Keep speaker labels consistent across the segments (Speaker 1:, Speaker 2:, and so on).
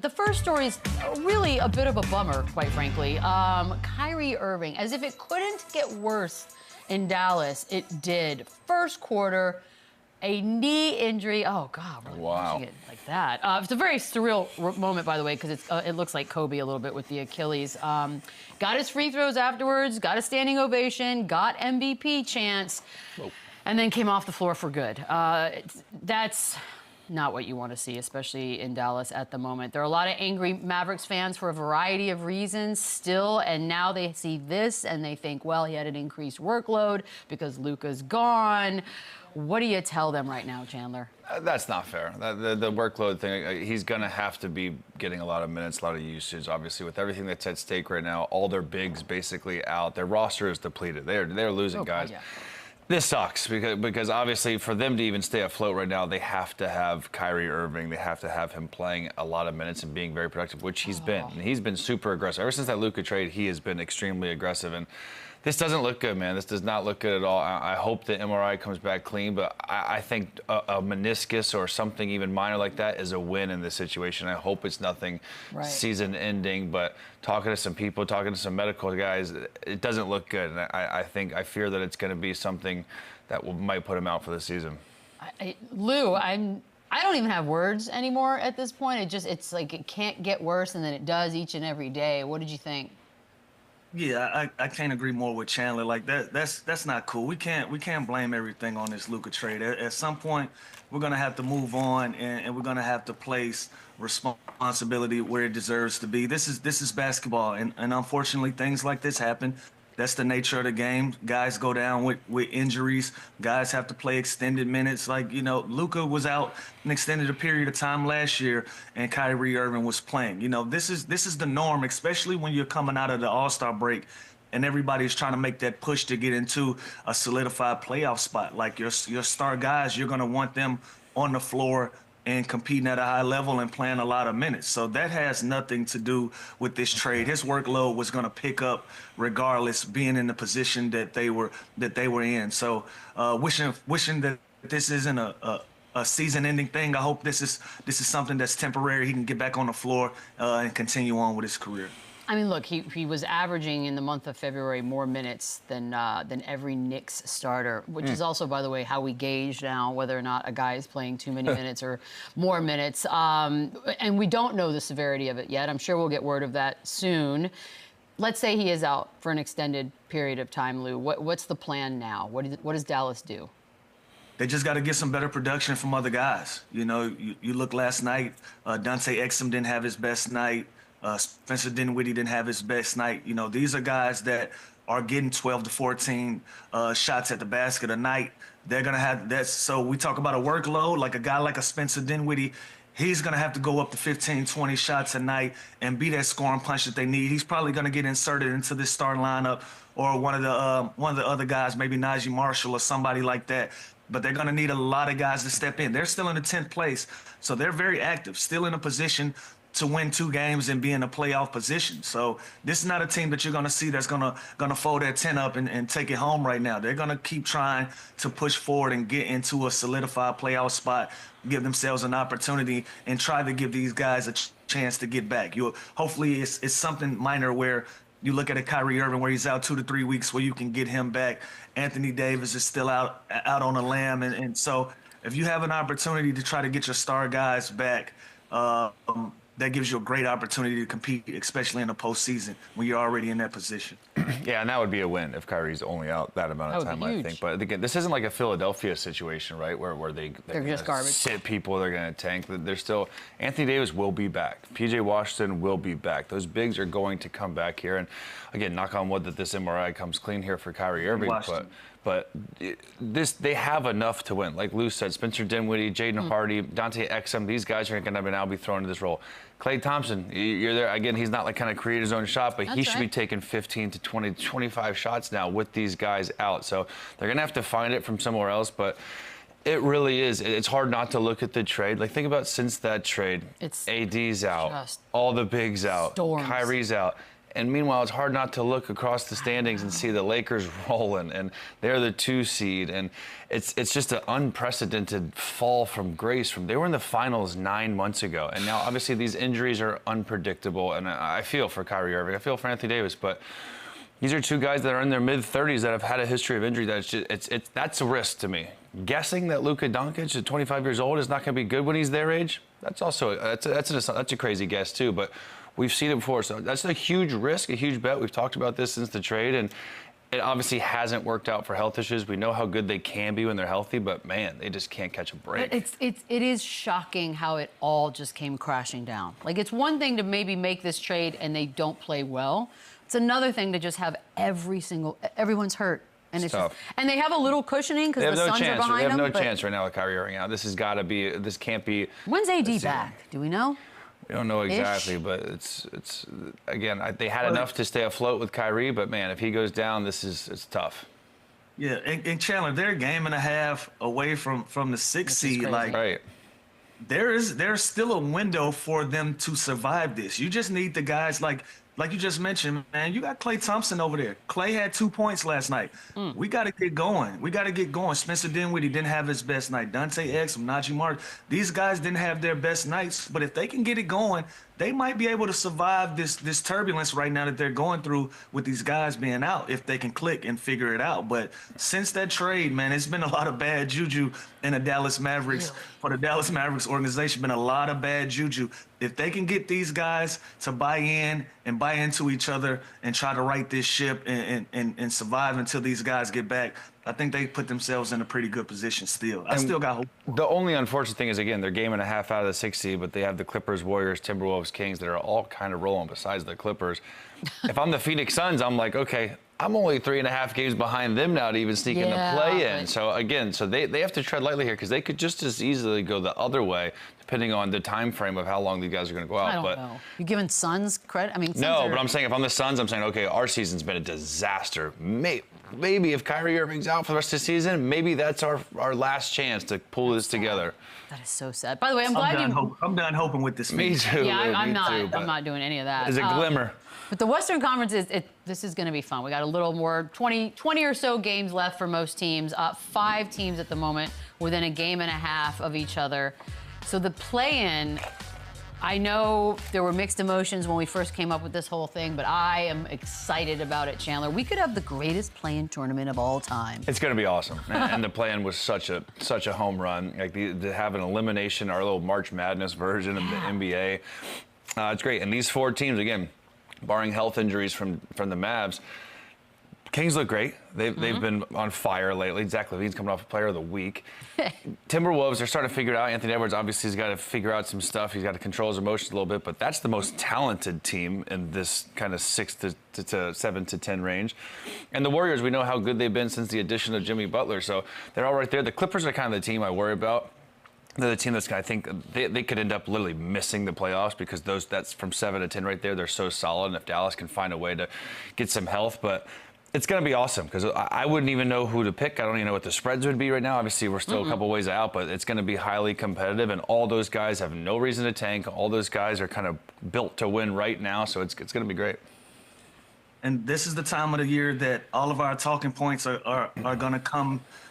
Speaker 1: The first story is really a bit of a bummer, quite frankly. Kyrie Irving, as if it couldn't get worse in Dallas, it did. First quarter, a knee injury. Oh, God, really
Speaker 2: wow.
Speaker 1: It like that. It's a very surreal moment, by the way, because it looks like Kobe a little bit with the Achilles. Got his free throws afterwards, got a standing ovation, got MVP chance, and then came off the floor for good. That's not what you want to see, especially in Dallas at the moment. There are a lot of angry Mavericks fans for a variety of reasons still, and now they see this and they think, well, he had an increased workload because Luka's gone. What do you tell them right now, Chandler?
Speaker 2: That's not fair. The workload thing, he's going to have to be getting a lot of minutes, a lot of usage, obviously, with everything that's at stake right now. All their bigs basically out. Their roster is depleted. They're losing guys.
Speaker 1: Yeah.
Speaker 2: This sucks because obviously for them to even stay afloat right now, they have to have Kyrie Irving. They have to have him playing a lot of minutes and being very productive, which he's been. And he's been super aggressive. Ever since that Luka trade, he has been extremely aggressive. And this doesn't look good, man. This does not look good at all. I hope the MRI comes back clean, but I think a meniscus or something even minor like that is a win in this situation. I hope it's nothing season-ending, but talking to some people, talking to some medical guys, it doesn't look good. And I fear that it's going to be something that might put him out for the season.
Speaker 1: Lou, I don't even have words anymore at this point. It's like it can't get worse, and then it does each and every day. What did you think?
Speaker 3: Yeah, I can't agree more with Chandler. Like that's not cool. We can't blame everything on this Luka trade. At some point, we're gonna have to move on, and we're gonna have to place responsibility where it deserves to be. This is basketball, and unfortunately, things like this happen. That's the nature of the game. Guys go down with injuries. Guys have to play extended minutes. Like, you know, Luka was out an extended period of time last year, and Kyrie Irving was playing. You know, this is the norm, especially when you're coming out of the All-Star break and everybody's trying to make that push to get into a solidified playoff spot. Like your star guys, you're going to want them on the floor and competing at a high level and playing a lot of minutes. So that has nothing to do with this trade. His workload was going to pick up regardless, being in the position that they were in. So wishing that this isn't a season-ending thing. I hope this is something that's temporary. He can get back on the floor and continue on with his career.
Speaker 1: I mean, look, he was averaging in the month of February more minutes than every Knicks starter, which is also, by the way, how we gauge now whether or not a guy is playing too many minutes or more minutes. And we don't know the severity of it yet. I'm sure we'll get word of that soon. Let's say he is out for an extended period of time, Lou. What's the plan now? What does Dallas do?
Speaker 3: They just got to get some better production from other guys. You know, you look last night, Dante Exum didn't have his best night. Spencer Dinwiddie didn't have his best night. You know, these are guys that are getting 12 to 14 shots at the basket a night. They're going to have that. So we talk about a workload, like a guy like a Spencer Dinwiddie, he's going to have to go up to 15, 20 shots a night and be that scoring punch that they need. He's probably going to get inserted into this starting lineup, or one of the other guys, maybe Najee Marshall or somebody like that. But they're going to need a lot of guys to step in. They're still in the 10th place, so they're very active, still in a position to win 2 games and be in a playoff position. So this is not a team that you're going to see that's going to fold that 10 up and take it home right now. They're going to keep trying to push forward and get into a solidified playoff spot, give themselves an opportunity, and try to give these guys a chance to get back. Hopefully it's something minor where you look at a Kyrie Irving where he's out 2 to 3 weeks where you can get him back. Anthony Davis is still out on a limb. And so if you have an opportunity to try to get your star guys back, that gives you a great opportunity to compete, especially in the postseason when you're already in that position.
Speaker 2: Yeah, and that would be a win if Kyrie's only out that amount of time, I think. But again, this isn't like a Philadelphia situation, right, where they're
Speaker 1: just garbage.
Speaker 2: Sit people, they're going to tank. They're still – Anthony Davis will be back. P.J. Washington will be back. Those bigs are going to come back here. And, again, knock on wood that this MRI comes clean here for Kyrie Irving. But they have enough to win. Like Lou said, Spencer Dinwiddie, Jaden Hardy, Dante Exum, these guys are going to now be thrown into this role. Klay Thompson, you're there. Again, he's not like kind of create his own shot, but he should be taking 15 to 20, 25 shots now with these guys out. So they're going to have to find it from somewhere else. But it really is. It's hard not to look at the trade. Like, think about since that trade, AD's out, all the bigs out,
Speaker 1: storms.
Speaker 2: Kyrie's out. And meanwhile, it's hard not to look across the standings and see the Lakers rolling, and they're the 2 seed. And it's just an unprecedented fall from grace. They were in the finals 9 months ago, and now obviously these injuries are unpredictable. And I feel for Kyrie Irving, I feel for Anthony Davis, but these are 2 guys that are in their mid-30s that have had a history of injury. That's a risk to me. Guessing that Luka Doncic at 25 years old is not going to be good when he's their age, that's a crazy guess too. But we've seen it before, so that's a huge risk, a huge bet. We've talked about this since the trade, and it obviously hasn't worked out for health issues. We know how good they can be when they're healthy, but man, they just can't catch a break.
Speaker 1: It is shocking how it all just came crashing down. Like, it's one thing to maybe make this trade and they don't play well. It's another thing to just have everyone's hurt. And it's just, and they have a little cushioning because the Suns are behind them.
Speaker 2: They have no chance right now with Kyrie Irving out. This can't be.
Speaker 1: When's AD back? Do we know?
Speaker 2: We don't know exactly, but it's again, they had enough to stay afloat with Kyrie, but man, if he goes down, it's tough.
Speaker 3: Yeah, and Chandler, they're a game and a half away from the 6th seed. Like,
Speaker 2: right.
Speaker 3: There's still a window for them to survive this. You just need the guys like you just mentioned, man. You got Klay Thompson over there. Klay had 2 points last night. We got to get going. Spencer Dinwiddie didn't have his best night. Dante Exum, Najee Mark. These guys didn't have their best nights, but if they can get it going, they might be able to survive this turbulence right now that they're going through with these guys being out, if they can click and figure it out. But since that trade, man, it's been a lot of bad juju in the Dallas Mavericks. For the Dallas Mavericks organization, been a lot of bad juju. If they can get these guys to buy in and buy into each other and try to right this ship and survive until these guys get back, I think they put themselves in a pretty good position still. I still got hope.
Speaker 2: The only unfortunate thing is, again, they're game and a half out of the 6th seed, but they have the Clippers, Warriors, Timberwolves, Kings that are all kind of rolling besides the Clippers. If I'm the Phoenix Suns, I'm like, okay, I'm only 3.5 games behind them now to even sneak in the play-in. So, again, they have to tread lightly here because they could just as easily go the other way, depending on the time frame of how long these guys are going to go out.
Speaker 1: I don't know. You giving Suns credit? I mean,
Speaker 2: but I'm saying if I'm the Suns, I'm saying, okay, our season's been a disaster. Maybe if Kyrie Irving's out for the rest of the season, maybe that's our last chance to pull this together.
Speaker 1: That is so sad. By the way, I'm
Speaker 3: done hoping with this.
Speaker 2: Me too.
Speaker 1: Yeah, I'm not doing any of that.
Speaker 2: It's a glimmer.
Speaker 1: But the Western Conference this is going to be fun. We got a little more 20 or so games left for most teams. 5 teams at the moment within a game and a half of each other. So the play-in, I know there were mixed emotions when we first came up with this whole thing, but I am excited about it, Chandler. We could have the greatest play-in tournament of all time.
Speaker 2: It's going to be awesome. And the play-in was such a home run. Like to have an elimination, our little March Madness version of the NBA. It's great. And these 4 teams, again, barring health injuries from the Mavs, Kings look great. They've been on fire lately. Zach LaVine's coming off Player of the Week. Timberwolves are starting to figure it out. Anthony Edwards obviously has got to figure out some stuff. He's got to control his emotions a little bit, but that's the most talented team in this kind of 6 to 7 to 10 range. And the Warriors, we know how good they've been since the addition of Jimmy Butler, so they're all right there. The Clippers are kind of the team I worry about. They're the team that's, I think, they could end up literally missing the playoffs because that's from 7 to 10 right there. They're so solid, and if Dallas can find a way to get some health, but it's going to be awesome because I wouldn't even know who to pick. I don't even know what the spreads would be right now. Obviously, we're still a couple ways out, but it's going to be highly competitive, and all those guys have no reason to tank. All those guys are kind of built to win right now, so it's going to be great.
Speaker 3: And this is the time of the year that all of our talking points are going to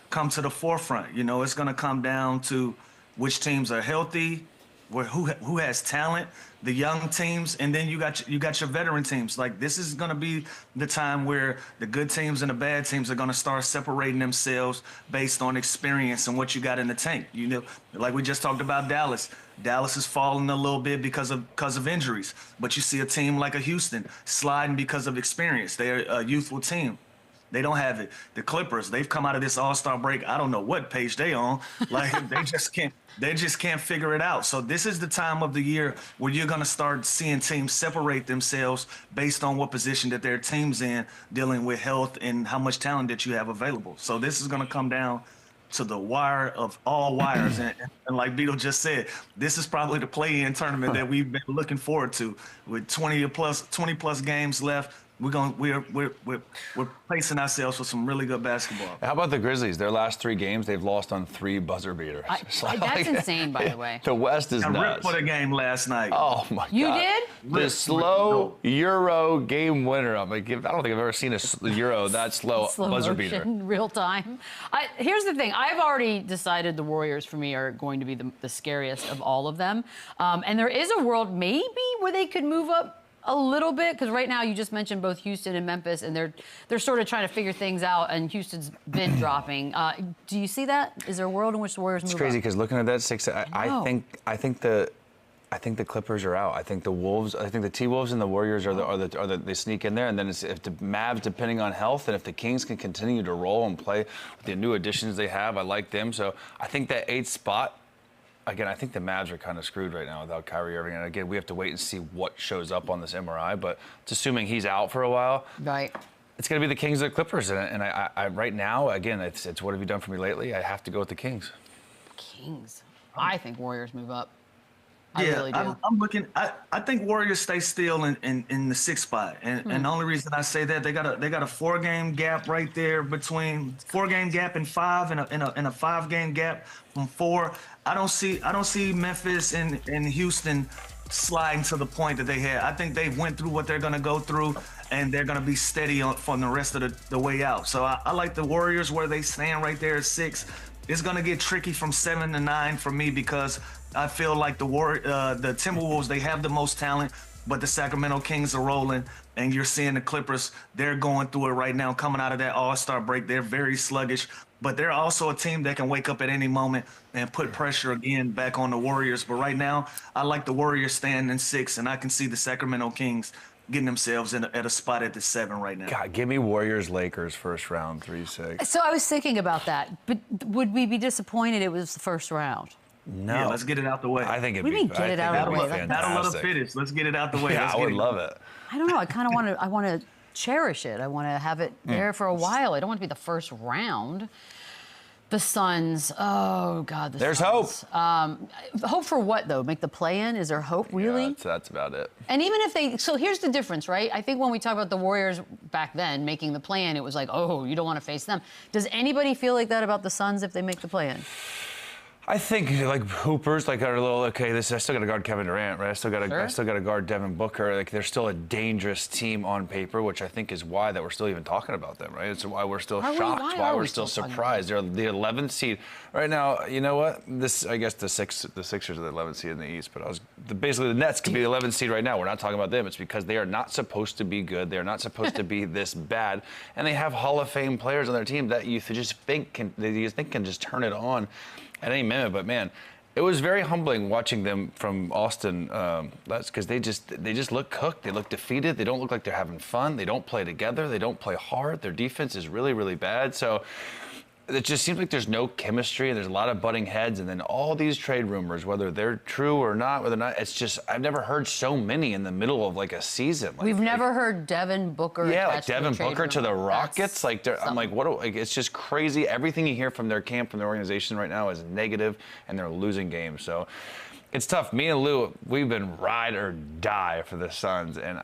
Speaker 3: come to the forefront. You know, it's going to come down to which teams are healthy, who has talent, the young teams, and then you got your veteran teams. Like, this is going to be the time where the good teams and the bad teams are going to start separating themselves based on experience and what you got in the tank. You know, like we just talked about Dallas. Dallas is falling a little bit because of injuries, but you see a team like a Houston sliding because of experience. They're a youthful team. They don't have it. The Clippers, they've come out of this All-Star break. I don't know what page they on. Like, they just can't figure it out. So this is the time of the year where you're going to start seeing teams separate themselves based on what position that their team's in, dealing with health and how much talent that you have available. So this is going to come down to the wire of all wires. And like Beadle just said, this is probably the play-in tournament that we've been looking forward to with 20 plus games left. we're placing ourselves for some really good basketball.
Speaker 2: How about the Grizzlies? Their last 3 games, they've lost on 3 buzzer beaters.
Speaker 1: That's insane, by the way.
Speaker 2: The West is
Speaker 3: I
Speaker 2: nuts.
Speaker 3: ripped for the game last night.
Speaker 2: Oh my God!
Speaker 1: You did?
Speaker 2: The slow Euro game winner. I'm like, I don't think I've ever seen a Euro that slow buzzer beater.
Speaker 1: Real time. Here's the thing. I've already decided the Warriors for me are going to be the scariest of all of them. And there is a world maybe where they could move up a little bit, because right now you just mentioned both Houston and Memphis, and they're sort of trying to figure things out, and Houston's been dropping. Do you see that? Is there a world in which the Warriors move up?
Speaker 2: It's crazy because looking at that 6, I think the Clippers are out. I think the Wolves, I think the T-Wolves and the Warriors they sneak in there, and then if the Mavs, depending on health, and if the Kings can continue to roll and play with the new additions they have, I like them. So I think that 8th spot. Again, I think the Mavs are kind of screwed right now without Kyrie Irving. And again, we have to wait and see what shows up on this MRI. But it's assuming he's out for a while.
Speaker 1: Right.
Speaker 2: It's going to be the Kings or the Clippers. And I right now, again, it's what have you done for me lately? I have to go with the Kings.
Speaker 1: Kings. I think Warriors move up. I really do.
Speaker 3: I'm looking. I think Warriors stay still in the 6th spot, and the only reason I say that they got a 4-game gap right there between 4-game gap and 5, and a 5-game gap from 4. I don't see Memphis and Houston sliding to the point that they had. I think they went through what they're going to go through, and they're going to be steady from the rest of the way out. So I like the Warriors where they stand right there at 6. It's going to get tricky from 7 to 9 for me because I feel like the Timberwolves, they have the most talent, but the Sacramento Kings are rolling, and you're seeing the Clippers, they're going through it right now, coming out of that All-Star break. They're very sluggish, but they're also a team that can wake up at any moment and put pressure again back on the Warriors. But right now, I like the Warriors staying in 6, and I can see the Sacramento Kings getting themselves at a spot at the 7 right now.
Speaker 2: God, give me Warriors Lakers first round 3-6.
Speaker 1: So I was thinking about that, but would we be disappointed it was the first round?
Speaker 2: No.
Speaker 3: Yeah, let's get it out the way.
Speaker 2: I think it'd
Speaker 1: What do you
Speaker 2: be.
Speaker 1: mean, get it out of the way?
Speaker 3: Battle of the fittest. Let's get it out the way.
Speaker 2: Yeah, I would love it.
Speaker 1: I don't know. I kind of want to. I want to cherish it. I want to have it there for a while. I don't want it to be the first round. The Suns. Oh God.
Speaker 2: There's
Speaker 1: Suns. Hope for what though? Make the play-in? Is there hope really?
Speaker 2: Yeah, that's about it.
Speaker 1: And even if they, so here's the difference, right? I think when we talk about the Warriors back then making the play-in, it was like, oh, you don't want to face them. Does anybody feel like that about the Suns if they make the play-in?
Speaker 2: I think like Hoopers like are a little okay. I still got to guard Kevin Durant, right? I still got to guard Devin Booker. Like they're still a dangerous team on paper, which I think is why that we're still even talking about them, right? It's why we're still shocked, why we're still surprised. They're the 11th seed right now. You know what? I guess the Sixers are the 11th seed in the East, but basically the Nets could be the 11th seed right now. We're not talking about them. It's because they are not supposed to be good. They are not supposed to be this bad, and they have Hall of Fame players on their team that you just think can just turn it on at any minute. But man, it was very humbling watching them from Austin. That's because they just look cooked. They look defeated. They don't look like they're having fun. They don't play together. They don't play hard. Their defense is really, really bad. So it just seems like there's no chemistry, and there's a lot of butting heads, and then all these trade rumors, whether they're true or not, it's just, I've never heard so many in the middle of like a season.
Speaker 1: We've never heard Devin Booker.
Speaker 2: Yeah, like Devin Booker to the Rockets. I'm like, it's just crazy. Everything you hear from their camp, from their organization right now is negative, and they're losing games. So it's tough. Me and Lou, we've been ride or die for the Suns, and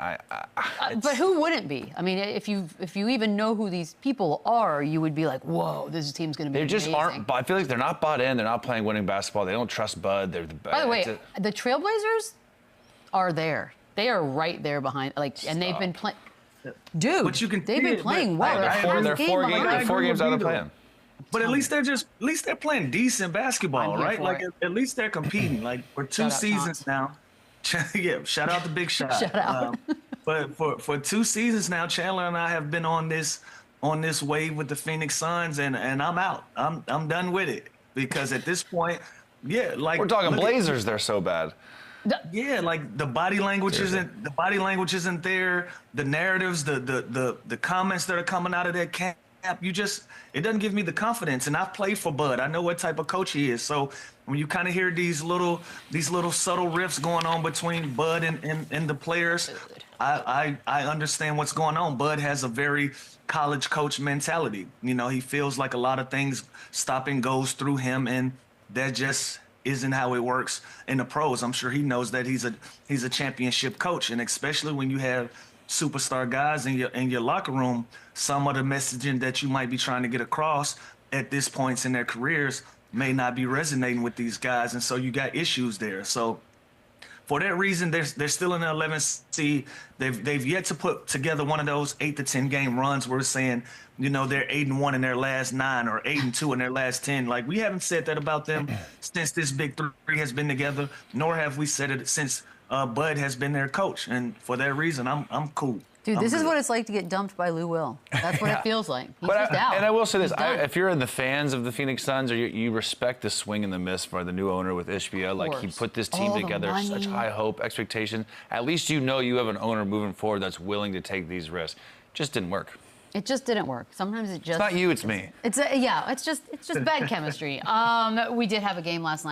Speaker 1: but who wouldn't be? I mean, if you even know who these people are, you would be like, whoa, this team's going to be amazing.
Speaker 2: Just aren't. I feel like they're not bought in. They're not playing winning basketball. They don't trust Bud.
Speaker 1: By the way, the Trailblazers are there. They are right there behind. And they've been playing. Dude,
Speaker 3: but they've
Speaker 1: been playing well.
Speaker 2: They're 4 games out of playing.
Speaker 3: But at least they're playing decent basketball, right? Like at least they're competing. Like for 2 seasons now. Yeah, shout out to Big Shot.
Speaker 1: Shout out.
Speaker 3: But for 2 seasons now, Chandler and I have been on this wave with the Phoenix Suns, and I'm out. I'm done with it because at this point, yeah, like
Speaker 2: we're talking Blazers. They're so bad.
Speaker 3: Yeah, like the body language isn't there. The narratives, the comments that are coming out of that camp. It doesn't give me the confidence. And I've played for Bud. I know what type of coach he is. So when you kind of hear these little subtle riffs going on between Bud and the players, I understand what's going on. Bud has a very college coach mentality. You know, he feels like a lot of things stop and goes through him, and that just isn't how it works in the pros. I'm sure he knows that he's a championship coach, and especially when you have superstar guys in your locker room, some of the messaging that you might be trying to get across at this point in their careers may not be resonating with these guys, and so you got issues there. So for that reason, they're still in the 11th seed. They've yet to put together one of those 8 to 10 game runs where we're saying, you know, they're 8-1 in their last 9 or 8-2 in their last 10. Like, we haven't said that about them since this big three has been together, nor have we said it since Bud has been their coach. And for that reason, I'm cool.
Speaker 1: Dude, this is what it's like to get dumped by Lou Will. That's what it feels like. He's just out.
Speaker 2: And I will say this, if you're in the fans of the Phoenix Suns, or you respect the swing and the miss for the new owner with Ishbia, like he put this team together, such high hope, expectation, at least you know you have an owner moving forward that's willing to take these risks. Just didn't work.
Speaker 1: It just didn't work. Sometimes it just...
Speaker 2: It's not you, it's me.
Speaker 1: It's just bad chemistry. We did have a game last night.